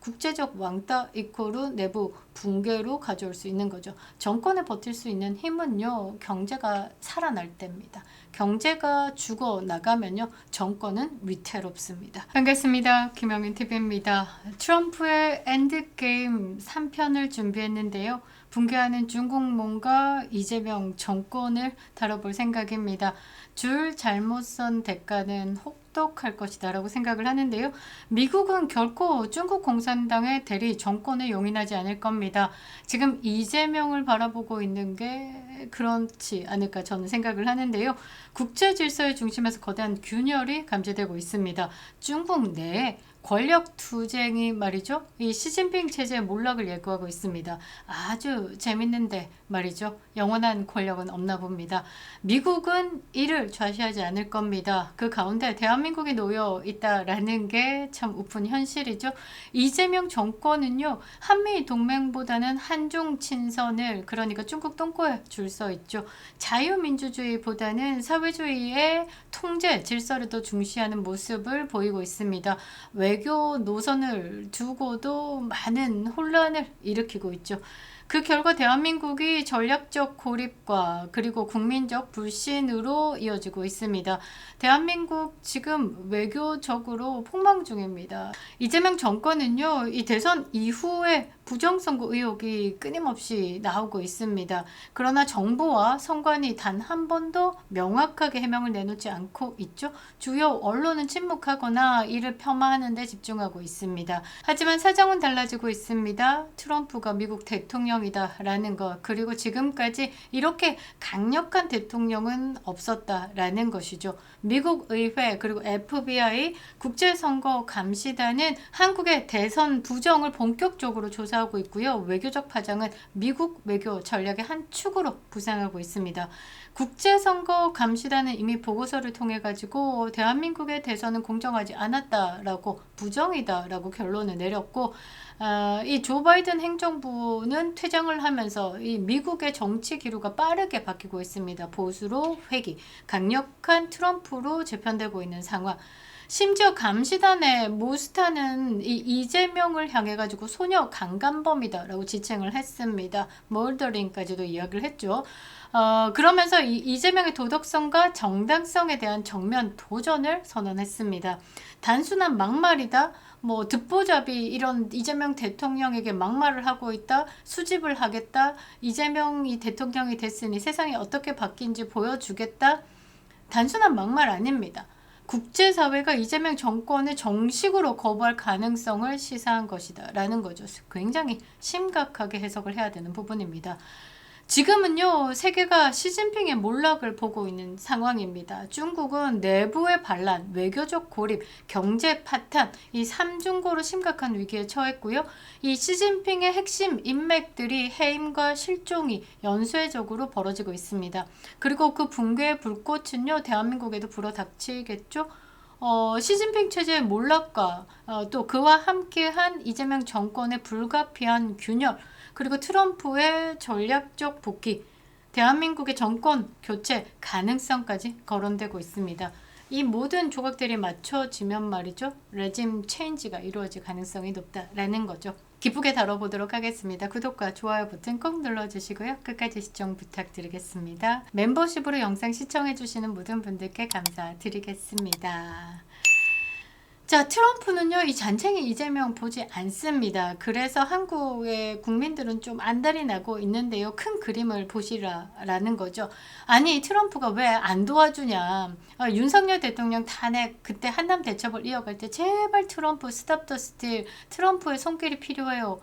국제적 왕따 이코르 내부 붕괴로 가져올 수 있는 거죠. 정권을 버틸 수 있는 힘은요, 경제가 살아날 때입니다. 경제가 죽어나가면요, 정권은 위태롭습니다. 반갑습니다. 김영민 TV입니다. 트럼프의 엔드게임 3편을 준비했는데요. 붕괴하는 중국몽과 이재명 정권을 다뤄볼 생각입니다. 줄 잘못 선 대가는 혹독할 것이다 라고 생각을 하는데요. 미국은 결코 중국 공산당의 대리 정권을 용인하지 않을 겁니다. 지금 이재명을 바라보고 있는 게 그렇지 않을까 저는 생각을 하는데요. 국제 질서의 중심에서 거대한 균열이 감지되고 있습니다. 중국 내에 권력 투쟁이 말이죠. 이 시진핑 체제의 몰락을 예고하고 있습니다. 아주 재밌는데 말이죠. 영원한 권력은 없나 봅니다. 미국은 이를 좌시하지 않을 겁니다. 그 가운데 대한민국이 놓여 있다라는 게 참 우픈 현실이죠. 이재명 정권은요, 한미 동맹보다는 한중 친선을, 그러니까 중국 똥꼬에 줄 서 있죠. 자유민주주의보다는 사회주의의 통제 질서를 더 중시하는 모습을 보이고 있습니다. 외교 노선을 두고도 많은 혼란을 일으키고 있죠. 그 결과 대한민국이 전략적 고립과 그리고 국민적 불신으로 이어지고 있습니다. 대한민국 지금 외교적으로 폭망 중입니다. 이재명 정권은요, 이 대선 이후에 부정선거 의혹이 끊임없이 나오고 있습니다. 그러나 정부와 선관위 단 한 번도 명확하게 해명을 내놓지 않고 있죠. 주요 언론은 침묵하거나 이를 폄하하는 데 집중하고 있습니다. 하지만 사정은 달라지고 있습니다. 트럼프가 미국 대통령이다라는 것, 그리고 지금까지 이렇게 강력한 대통령은 없었다라는 것이죠. 미국 의회 그리고 FBI 국제선거감시단은 한국의 대선 부정을 본격적으로 조사하고 있고요. 외교적 파장은 미국 외교 전략의 한 축으로 부상하고 있습니다. 국제선거감시단은 이미 보고서를 통해 가지고 대한민국의 대선은 공정하지 않았다라고, 부정이다라고 결론을 내렸고, 이 조 바이든 행정부는 퇴장을 하면서 이 미국의 정치 기류가 빠르게 바뀌고 있습니다. 보수로 회귀, 강력한 트럼프로 재편되고 있는 상황. 심지어 감시단의 모스타는 이 이재명을 향해 가지고 소녀 강간범이다라고 지칭을 했습니다. 몰더링까지도 이야기를 했죠. 그러면서 이재명의 도덕성과 정당성에 대한 정면 도전을 선언했습니다. 단순한 막말이다, 뭐 듣보잡이 이런 이재명 대통령에게 막말을 하고 있다, 수집을 하겠다, 이재명이 대통령이 됐으니 세상이 어떻게 바뀐지 보여주겠다, 단순한 막말 아닙니다. 국제사회가 이재명 정권을 정식으로 거부할 가능성을 시사한 것이다 라는 거죠. 굉장히 심각하게 해석을 해야 되는 부분입니다. 지금은요, 세계가 시진핑의 몰락을 보고 있는 상황입니다. 중국은 내부의 반란, 외교적 고립, 경제 파탄, 이 삼중고로 심각한 위기에 처했고요. 이 시진핑의 핵심 인맥들이 해임과 실종이 연쇄적으로 벌어지고 있습니다. 그리고 그 붕괴의 불꽃은요, 대한민국에도 불어닥치겠죠. 시진핑 체제의 몰락과 또 그와 함께한 이재명 정권의 불가피한 균열, 그리고 트럼프의 전략적 복귀, 대한민국의 정권 교체 가능성까지 거론되고 있습니다. 이 모든 조각들이 맞춰지면 말이죠, 레짐 체인지가 이루어질 가능성이 높다라는 거죠. 기쁘게 다뤄보도록 하겠습니다. 구독과 좋아요 버튼 꼭 눌러주시고요. 끝까지 시청 부탁드리겠습니다. 멤버십으로 영상 시청해주시는 모든 분들께 감사드리겠습니다. 자, 트럼프는요, 이 잔챙이 이재명 보지 않습니다. 그래서 한국의 국민들은 좀 안달이 나고 있는데요. 큰 그림을 보시라라는 거죠. 아니, 트럼프가 왜 안 도와주냐. 윤석열 대통령 탄핵, 그때 한남 대첩을 이어갈 때 제발 트럼프 스탑 더 스틸, 트럼프의 손길이 필요해요.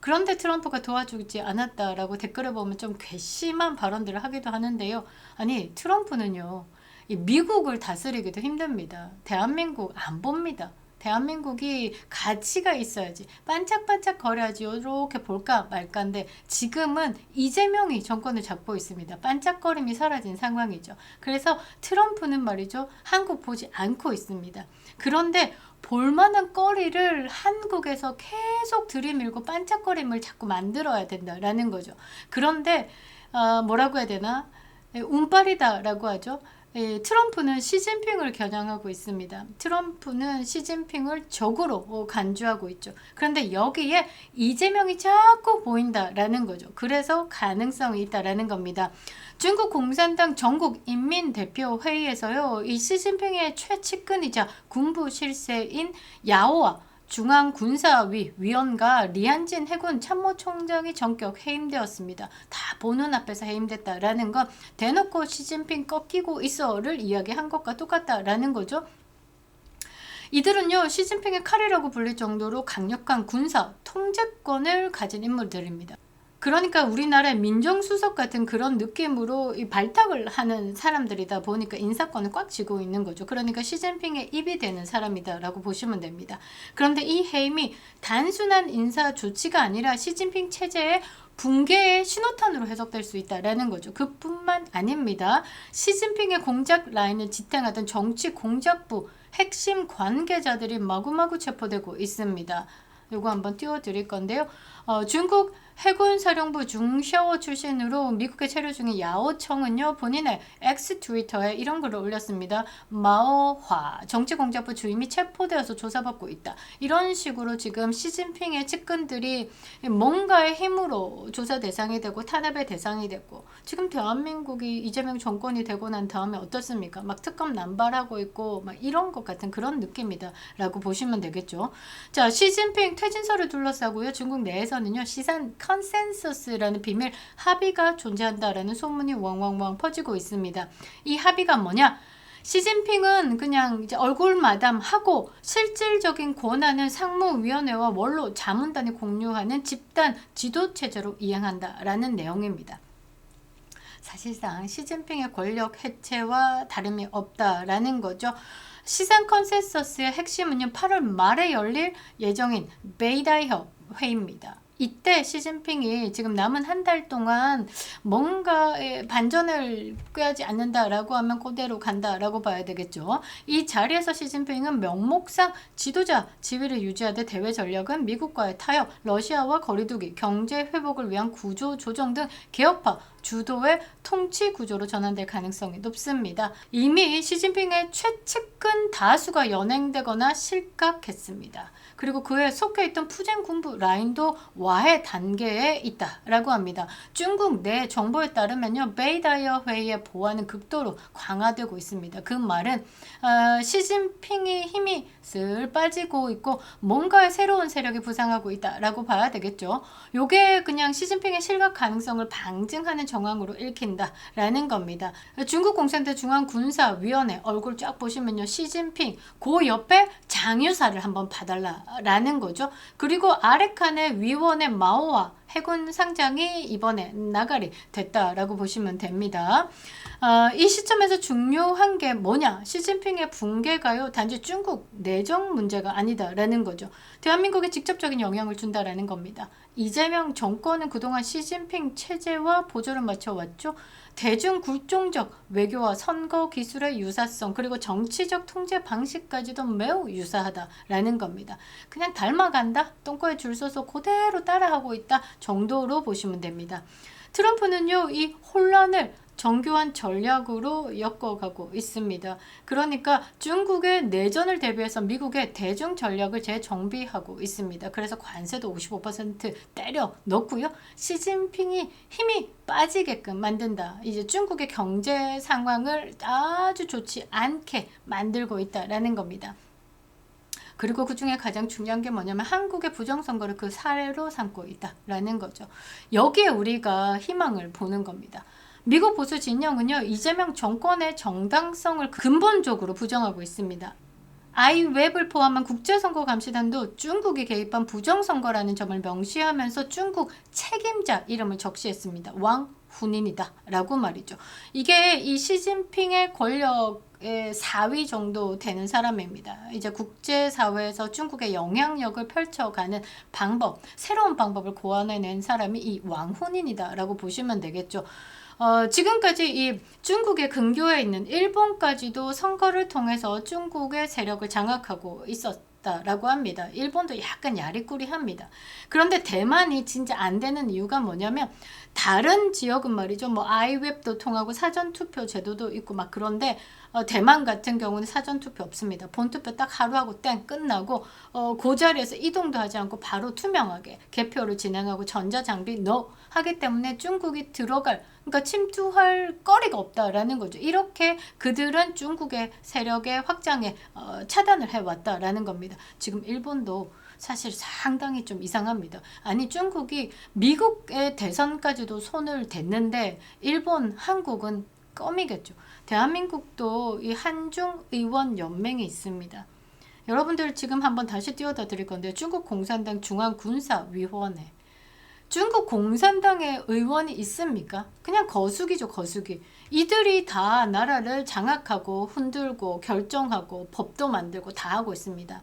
그런데 트럼프가 도와주지 않았다라고 댓글을 보면 좀 괘씸한 발언들을 하기도 하는데요. 아니, 트럼프는요, 이 미국을 다스리기도 힘듭니다. 대한민국 안 봅니다. 대한민국이 가치가 있어야지, 반짝반짝 거려야지 이렇게 볼까 말까인데 지금은 이재명이 정권을 잡고 있습니다. 반짝거림이 사라진 상황이죠. 그래서 트럼프는 말이죠, 한국 보지 않고 있습니다. 그런데 볼만한 거리를 한국에서 계속 들이밀고 반짝거림을 자꾸 만들어야 된다라는 거죠. 그런데 뭐라고 해야 되나, 운빨이다라고 하죠. 트럼프는 시진핑을 겨냥하고 있습니다. 트럼프는 시진핑을 적으로 간주하고 있죠. 그런데 여기에 이재명이 자꾸 보인다라는 거죠. 그래서 가능성이 있다라는 겁니다. 중국 공산당 전국 인민대표회의에서요, 이 시진핑의 최측근이자 군부 실세인 야오와 중앙군사위 위원과 리한진 해군 참모총장이 전격 해임되었습니다. 다 보는 앞에서 해임됐다라는 건 대놓고 시진핑 꺾이고 있어를 이야기한 것과 똑같다라는 거죠. 이들은요, 시진핑의 칼이라고 불릴 정도로 강력한 군사 통제권을 가진 인물들입니다. 그러니까 우리나라의 민정수석 같은 그런 느낌으로 이 발탁을 하는 사람들이다 보니까 인사권을 꽉 쥐고 있는 거죠. 그러니까 시진핑의 입이 되는 사람이다라고 보시면 됩니다. 그런데 이 해임이 단순한 인사 조치가 아니라 시진핑 체제의 붕괴의 신호탄으로 해석될 수 있다라는 거죠. 그뿐만 아닙니다. 시진핑의 공작 라인을 지탱하던 정치 공작부 핵심 관계자들이 마구마구 체포되고 있습니다. 이거 한번 띄워드릴 건데요. 중국 해군사령부 중샤오 출신으로 미국에 체류 중인 야오청은요, 본인의 X 트위터에 이런 글을 올렸습니다. 마오화 정치공작부 주임이 체포되어서 조사받고 있다. 이런 식으로 지금 시진핑의 측근들이 뭔가의 힘으로 조사 대상이 되고 탄압의 대상이 됐고, 지금 대한민국이 이재명 정권이 되고 난 다음에 어떻습니까? 막 특검 남발하고 있고 막 이런 것 같은 그런 느낌이다 라고 보시면 되겠죠. 자, 시진핑 퇴진설을 둘러싸고요, 중국 내에서는요, 시산 컨센서스라는 비밀 합의가 존재한다라는 소문이 왕왕왕 퍼지고 있습니다. 이 합의가 뭐냐? 시진핑은 그냥 이제 얼굴 마담하고 실질적인 권한은 상무위원회와 원로 자문단이 공유하는 집단 지도체제로 이행한다라는 내용입니다. 사실상 시진핑의 권력 해체와 다름이 없다라는 거죠. 시산 컨센서스의 핵심은요, 8월 말에 열릴 예정인 베이다이협 회의입니다. 이때 시진핑이 지금 남은 한 달 동안 뭔가의 반전을 꾀하지 않는다라고 하면 그대로 간다라고 봐야 되겠죠. 이 자리에서 시진핑은 명목상 지도자 지위를 유지하되 대외 전략은 미국과의 타협, 러시아와 거리두기, 경제 회복을 위한 구조 조정 등 개혁파 주도의 통치 구조로 전환될 가능성이 높습니다. 이미 시진핑의 최측근 다수가 연행되거나 실각했습니다. 그리고 그에 속해있던 푸젠 군부 라인도 와해 단계에 있다라고 합니다. 중국 내 정보에 따르면요, 베이다이어 회의의 보안은 극도로 강화되고 있습니다. 그 말은 시진핑이 힘이 슬 빠지고 있고 뭔가의 새로운 세력이 부상하고 있다라고 봐야 되겠죠. 요게 그냥 시진핑의 실각 가능성을 방증하는 정황으로 읽힌다라는 겁니다. 중국 공산당 중앙군사위원회 얼굴 쫙 보시면요, 시진핑 그 옆에 장유사를 한번 봐달라라는 거죠. 그리고 아래 칸에 위원의 마오와 해군 상장이 이번에 나가리 됐다라고 보시면 됩니다. 이 시점에서 중요한 게 뭐냐? 시진핑의 붕괴가요, 단지 중국 내정 문제가 아니다라는 거죠. 대한민국에 직접적인 영향을 준다라는 겁니다. 이재명 정권은 그동안 시진핑 체제와 보조를 맞춰왔죠. 대중 굴종적 외교와 선거 기술의 유사성, 그리고 정치적 통제 방식까지도 매우 유사하다라는 겁니다. 그냥 닮아간다, 똥꼬에 줄 서서 그대로 따라하고 있다 정도로 보시면 됩니다. 트럼프는요, 이 혼란을 정교한 전략으로 엮어가고 있습니다. 그러니까 중국의 내전을 대비해서 미국의 대중 전략을 재정비하고 있습니다. 그래서 관세도 55% 때려 넣고요, 시진핑이 힘이 빠지게끔 만든다. 이제 중국의 경제 상황을 아주 좋지 않게 만들고 있다라는 겁니다. 그리고 그 중에 가장 중요한 게 뭐냐면 한국의 부정선거를 그 사례로 삼고 있다라는 거죠. 여기에 우리가 희망을 보는 겁니다. 미국 보수 진영은요, 이재명 정권의 정당성을 근본적으로 부정하고 있습니다. 아이웹을 포함한 국제선거감시단도 중국이 개입한 부정선거라는 점을 명시하면서 중국 책임자 이름을 적시했습니다. 왕훈인이다 라고 말이죠. 이게 이 시진핑의 권력의 4위 정도 되는 사람입니다. 이제 국제사회에서 중국의 영향력을 펼쳐가는 방법, 새로운 방법을 고안해낸 사람이 이 왕훈인이다 라고 보시면 되겠죠. 지금까지 이 중국의 근교에 있는 일본까지도 선거를 통해서 중국의 세력을 장악하고 있었다. 같다라고 합니다. 일본도 약간 야리꾸리합니다. 그런데 대만이 진짜 안 되는 이유가 뭐냐면 다른 지역은 말이죠. 뭐 아이웹도 통하고 사전투표 제도도 있고 막 그런데 대만 같은 경우는 사전투표 없습니다. 본투표 딱 하루하고 땡 끝나고 그 자리에서 이동도 하지 않고 바로 투명하게 개표를 진행하고 전자장비 NO 하기 때문에 중국이 들어갈 그러니까 침투할 거리가 없다라는 거죠. 이렇게 그들은 중국의 세력의 확장에 차단을 해왔다라는 겁니다. 지금 일본도 사실 상당히 좀 이상합니다. 아니 중국이 미국의 대선까지도 손을 댔는데 일본, 한국은 껌이겠죠. 대한민국도 이 한중의원연맹이 있습니다. 여러분들 지금 한번 다시 띄워다 드릴 건데 중국 공산당 중앙군사위원회 중국 공산당의 의원이 있습니까? 그냥 거수기죠, 거수기. 이들이 다 나라를 장악하고 흔들고 결정하고 법도 만들고 다 하고 있습니다.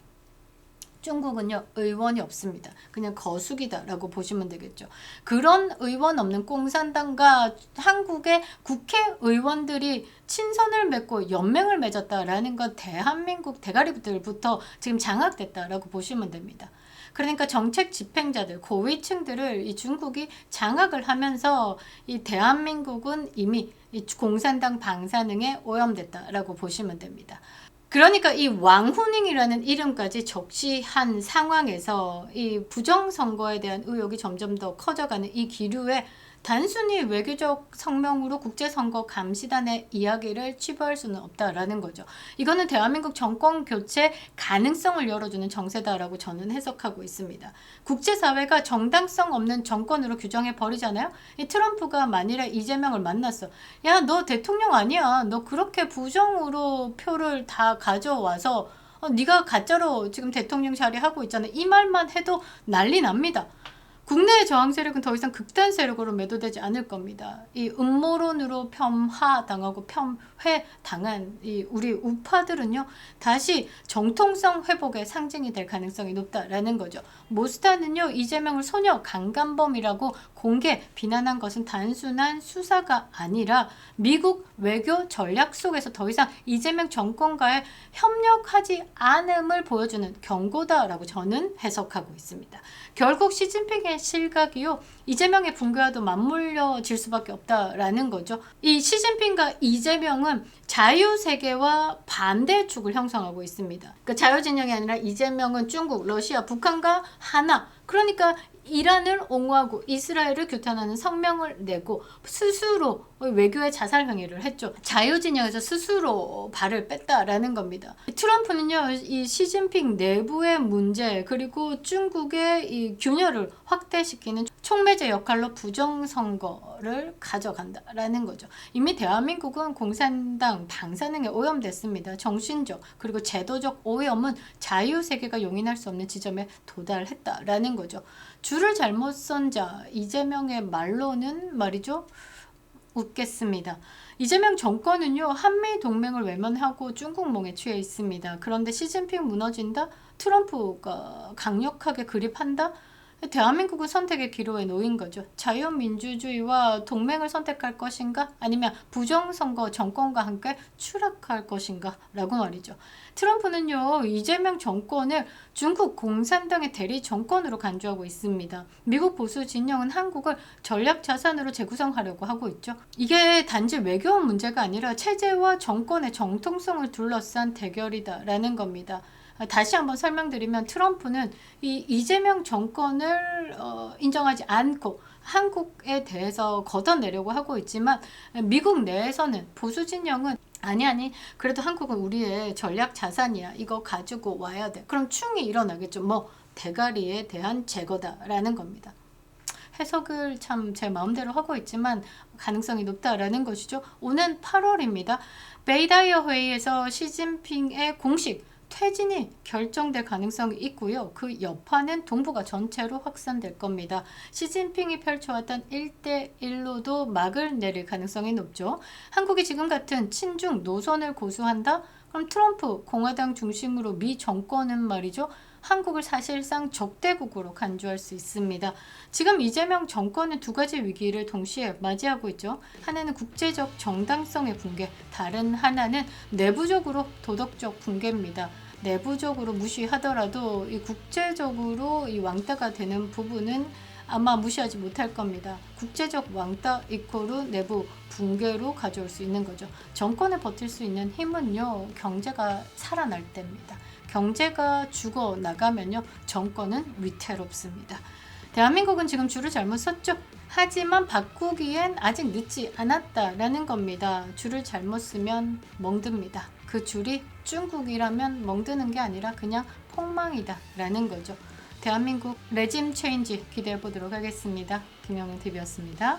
중국은요 의원이 없습니다. 그냥 거수기다라고 보시면 되겠죠. 그런 의원 없는 공산당과 한국의 국회의원들이 친선을 맺고 연맹을 맺었다라는 건 대한민국 대가리들부터 지금 장악됐다라고 보시면 됩니다. 그러니까 정책 집행자들, 고위층들을 이 중국이 장악을 하면서 이 대한민국은 이미 이 공산당 방사능에 오염됐다라고 보시면 됩니다. 그러니까 이 왕후닝이라는 이름까지 적시한 상황에서 이 부정선거에 대한 의혹이 점점 더 커져가는 이 기류에 단순히 외교적 성명으로 국제선거 감시단의 이야기를 치부할 수는 없다라는 거죠. 이거는 대한민국 정권 교체 가능성을 열어주는 정세다라고 저는 해석하고 있습니다. 국제사회가 정당성 없는 정권으로 규정해 버리잖아요. 이 트럼프가 만일에 이재명을 만났어. 야, 너 대통령 아니야. 너 그렇게 부정으로 표를 다 가져와서 네가 가짜로 지금 대통령 자리 하고 있잖아. 이 말만 해도 난리 납니다. 국내의 저항 세력은 더 이상 극단 세력으로 매도되지 않을 겁니다. 이 음모론으로 폄하당하고 폄훼당한 이 우리 우파들은요 다시 정통성 회복의 상징이 될 가능성이 높다라는 거죠. 모스타는요 이재명을 소녀 강간범이라고 공개 비난한 것은 단순한 수사가 아니라 미국 외교 전략 속에서 더 이상 이재명 정권과의 협력하지 않음을 보여주는 경고다라고 저는 해석하고 있습니다. 결국 시진핑의 실각이요 이재명의 붕괴와도 맞물려질 수밖에 없다라는 거죠. 이 시진핑과 이재명은 자유세계와 반대축을 형성하고 있습니다. 그러니까 자유진영이 아니라 이재명은 중국, 러시아, 북한과 하나. 그러니까 이란을 옹호하고 이스라엘을 규탄하는 성명을 내고 스스로 외교의 자살 행위를 했죠. 자유진영에서 스스로 발을 뺐다라는 겁니다. 트럼프는요, 이 시진핑 내부의 문제 그리고 중국의 이 균열을 확대시키는 촉매제 역할로 부정선거를 가져간다라는 거죠. 이미 대한민국은 공산당 방사능에 오염됐습니다. 정신적 그리고 제도적 오염은 자유세계가 용인할 수 없는 지점에 도달했다라는 거죠. 줄을 잘못 선 자 이재명의 말로는 말이죠. 웃겠습니다. 이재명 정권은요 한미 동맹을 외면하고 중국몽에 취해 있습니다. 그런데 시진핑 무너진다? 트럼프가 강력하게 그립한다? 대한민국은 선택의 기로에 놓인 거죠. 자유민주주의와 동맹을 선택할 것인가? 아니면 부정선거 정권과 함께 추락할 것인가? 라고 말이죠. 트럼프는요 이재명 정권을 중국 공산당의 대리 정권으로 간주하고 있습니다. 미국 보수 진영은 한국을 전략 자산으로 재구성하려고 하고 있죠. 이게 단지 외교 문제가 아니라 체제와 정권의 정통성을 둘러싼 대결이다라는 겁니다. 다시 한번 설명드리면 트럼프는 이 이재명 정권을 인정하지 않고 한국에 대해서 걷어내려고 하고 있지만 미국 내에서는 보수 진영은 아니 그래도 한국은 우리의 전략 자산이야. 이거 가지고 와야 돼. 그럼 충이 일어나겠죠. 뭐 대가리에 대한 제거다라는 겁니다. 해석을 참 제 마음대로 하고 있지만 가능성이 높다라는 것이죠. 오는 8월입니다. 베이다이어 회의에서 시진핑의 공식 퇴진이 결정될 가능성이 있고요. 그 여파는 동북아 전체로 확산될 겁니다. 시진핑이 펼쳐왔던 1대1로도 막을 내릴 가능성이 높죠. 한국이 지금 같은 친중 노선을 고수한다? 그럼 트럼프 공화당 중심으로 미 정권은 말이죠. 한국을 사실상 적대국으로 간주할 수 있습니다. 지금 이재명 정권은 두 가지 위기를 동시에 맞이하고 있죠. 하나는 국제적 정당성의 붕괴, 다른 하나는 내부적으로 도덕적 붕괴입니다. 내부적으로 무시하더라도 이 국제적으로 이 왕따가 되는 부분은 아마 무시하지 못할 겁니다. 국제적 왕따 이코르 내부 붕괴로 가져올 수 있는 거죠. 정권에 버틸 수 있는 힘은요, 경제가 살아날 때입니다. 경제가 죽어 나가면요, 정권은 위태롭습니다. 대한민국은 지금 줄을 잘못 섰죠. 하지만 바꾸기엔 아직 늦지 않았다라는 겁니다. 줄을 잘못 쓰면 멍듭니다. 그 줄이 중국이라면 멍드는 게 아니라 그냥 폭망이다라는 거죠. 대한민국 레짐 체인지 기대해 보도록 하겠습니다. 김영은 TV였습니다.